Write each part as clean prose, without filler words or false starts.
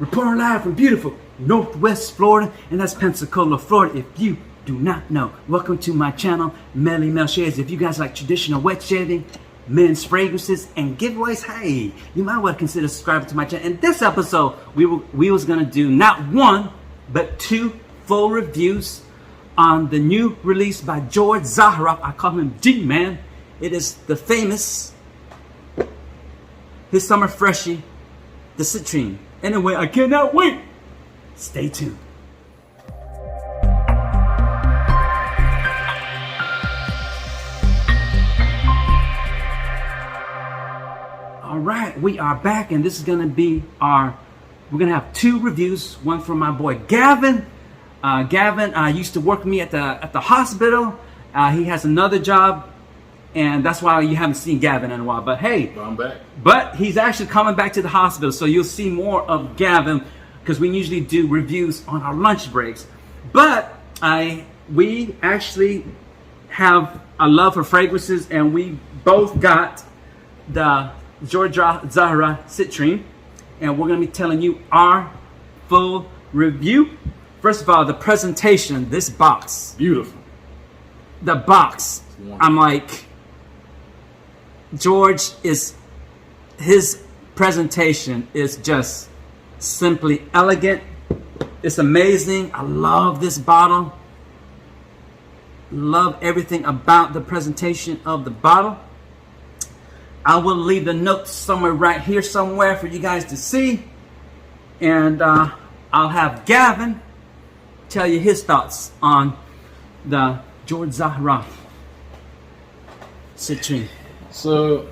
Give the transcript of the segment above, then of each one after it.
Reporting live from beautiful Northwest Florida, and that's Pensacola, Florida. If you do not know, welcome to my channel, MeLLYMeL Shades. If you guys like traditional wet shaving, men's fragrances, and giveaways, hey, you might want to consider subscribing to my channel. In this episode, we was gonna do not one, but two full reviews on the new release by George Zaharoff. I call him G-Man. It is the famous, his summer freshie, the Citrine. Anyway, I cannot wait. Stay tuned. All right, we are back, and this is gonna be we're gonna have two reviews. One from my boy Gavin. Gavin used to work with me at the hospital. He has another job, and that's why you haven't seen Gavin in a while. But hey, I'm back. But he's actually coming back to the hospital, so you'll see more of Gavin because we usually do reviews on our lunch breaks. But we actually have a love for fragrances, and we both got the George Zaharoff Citrine, and we're gonna be telling you our full review. First of all, the presentation, this box. Beautiful. The box, I'm like, his presentation is just simply elegant. It's amazing. I love this bottle. Love everything about the presentation of the bottle. I will leave the notes somewhere right here somewhere for you guys to see. And I'll have Gavin tell you his thoughts on the George Zaharoff Citrine. So,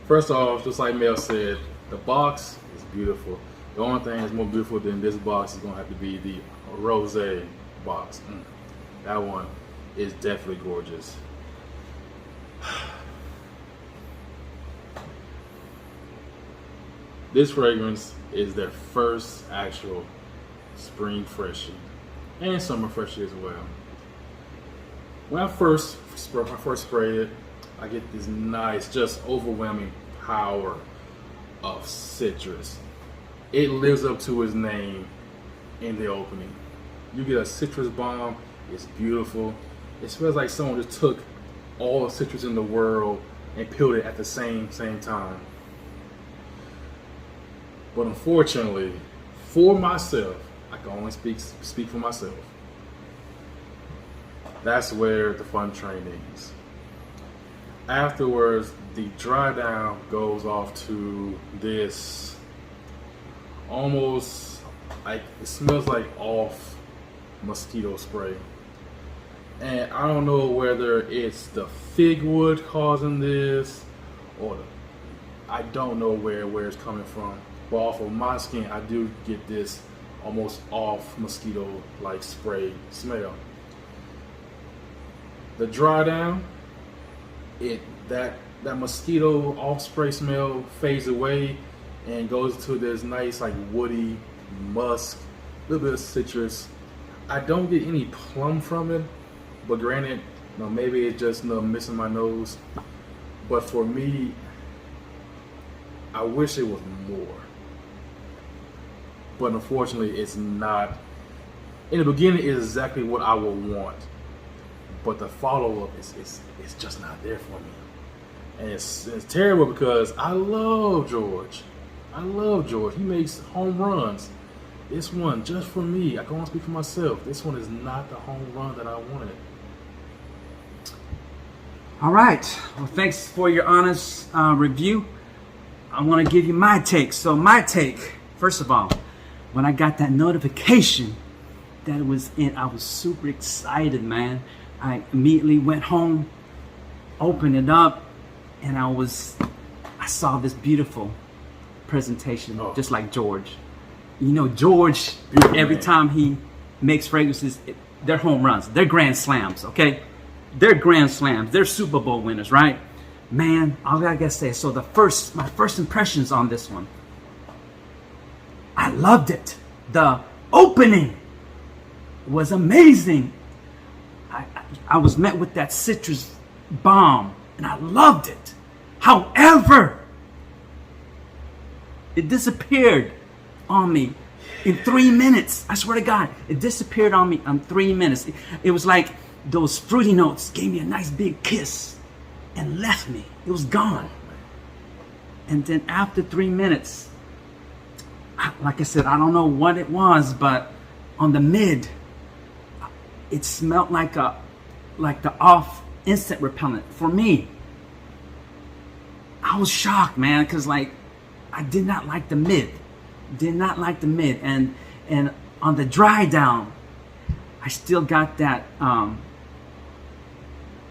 first off, just like Mel said, the box is beautiful. The only thing that's more beautiful than this box is going to have to be the rose box. That one is definitely gorgeous. This fragrance is their first actual spring freshie and summer freshie as well. When I first sprayed it, I get this nice, just overwhelming power of citrus. It lives up to its name in the opening. You get a citrus bomb. It's beautiful. It smells like someone just took all the citrus in the world and peeled it at the same time. But unfortunately, for myself, I can only speak for myself. That's where the fun train ends. Afterwards, the dry down goes off to this almost like, it smells like off mosquito spray. And I don't know whether it's the fig wood causing this or I don't know where it's coming from. But off of my skin, I do get this almost off mosquito like spray smell. The dry down, that mosquito off spray smell fades away and goes to this nice like woody musk, a little bit of citrus. I don't get any plum from it, but granted, maybe it's just missing my nose. But for me, I wish it was more. But unfortunately, it's not. In the beginning, it's exactly what I would want. But the follow-up is just not there for me. And it's terrible because I love George. I love George. He makes home runs. This one, just for me, I can only speak for myself. This one is not the home run that I wanted. All right. Well, thanks for your honest review. I want to give you my take. So my take, first of all, when I got that notification that it was in, I was super excited, man. I immediately went home, opened it up, and I saw this beautiful presentation, just like George. You know, George, every time he makes fragrances, they're home runs. They're grand slams, okay? They're grand slams. They're Super Bowl winners, right? Man, all I gotta say, so my first impressions on this one, I loved it. The opening was amazing. I was met with that citrus bomb, and I loved it. However, it disappeared on me in 3 minutes. I swear to God, it disappeared on me in 3 minutes. It was like those fruity notes gave me a nice big kiss and left me. It was gone. And then after 3 minutes, like I said, I don't know what it was, but on the mid, it smelled like the off insect repellent for me. I was shocked, man, because like I did not like the mid. And on the dry down, I still got that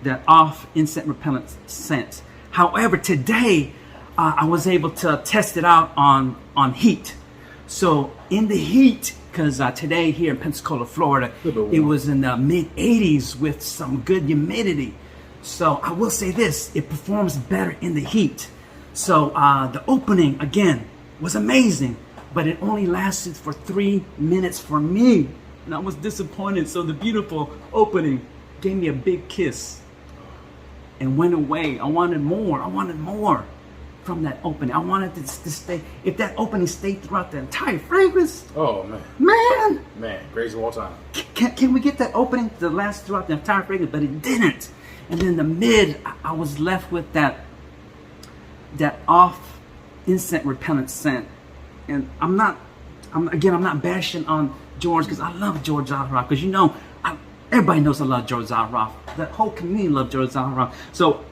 that off insect repellent scent. However, today I was able to test it out on heat. So in the heat, because today here in Pensacola, Florida, it was in the mid 80s with some good humidity. So I will say this, it performs better in the heat. So the opening again was amazing, but it only lasted for 3 minutes for me, and I was disappointed. So the beautiful opening gave me a big kiss and went away. I wanted more from that opening. I wanted to stay. If that opening stayed throughout the entire fragrance, oh man, greatest of all time. Can we get that opening to last throughout the entire fragrance? But it didn't. And then the mid, I was left with that off insect repellent scent. And I'm not bashing on George, because I love George Zaharoff, because everybody knows I love George Zaharoff. The whole community loves George Zaharoff. So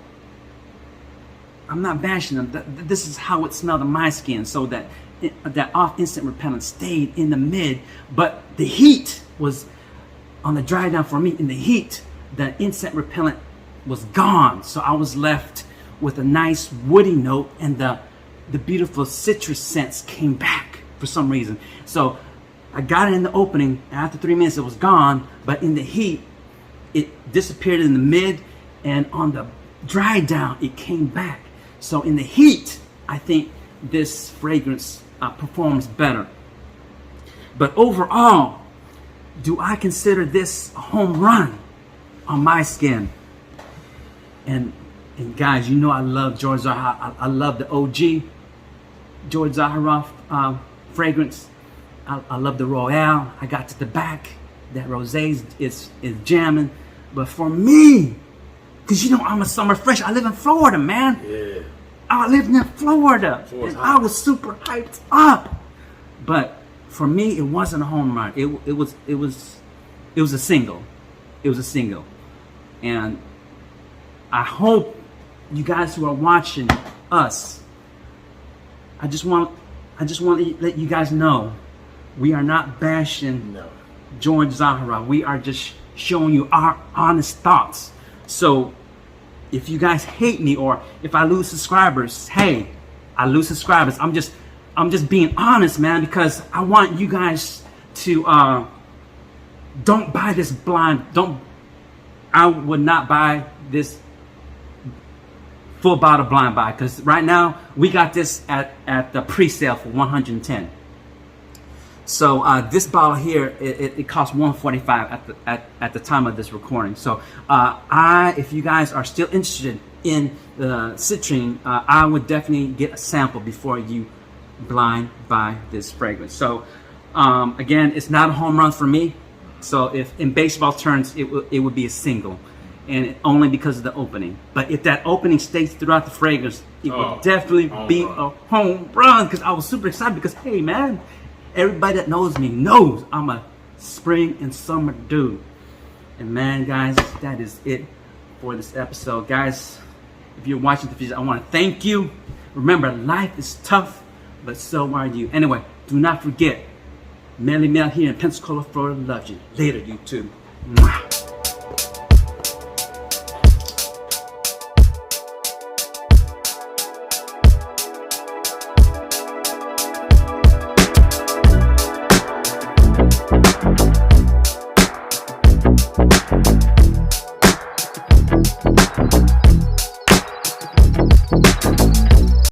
I'm not bashing them. This is how it smelled on my skin. So that off insect repellent stayed in the mid, but the heat was on the dry down for me. In the heat, the insect repellent was gone. So I was left with a nice woody note, and the beautiful citrus scents came back for some reason. So I got it in the opening. After 3 minutes, it was gone. But in the heat, it disappeared in the mid, and on the dry down, it came back. So in the heat, I think this fragrance performs better. But overall, do I consider this a home run on my skin? And guys, you know I love George Zaharoff. I love the OG George Zaharoff fragrance. I love the Royale. I got to the back. That rosé is jamming. But for me, because I'm a summer fresh. I live in Florida, man. Yeah. I lived in Florida. And I was super hyped up. But for me, it wasn't a home run. It was a single. It was a single. And I hope you guys who are watching us, I just want to let you guys know, we are not bashing George Zaharoff. We are just showing you our honest thoughts. So if you guys hate me, or if I lose subscribers, hey, I lose subscribers. I'm just being honest, man, because I want you guys to don't buy this blind. I would not buy this full bottle blind buy, because right now we got this at the pre-sale for $110. So this bottle here, it costs $145 at the time of this recording. So if you guys are still interested in the Citrine, I would definitely get a sample before you blind buy this fragrance. So again, it's not a home run for me. So if in baseball terms, it would be a single, and only because of the opening. But if that opening stays throughout the fragrance, it would definitely be a home run, because I was super excited, because hey man, everybody that knows me knows I'm a spring and summer dude. And man, guys, that is it for this episode. Guys, if you're watching the video, I want to thank you. Remember, life is tough, but so are you. Anyway, do not forget, MeLLYMeL here in Pensacola, Florida loves you. Later, YouTube. Mwah.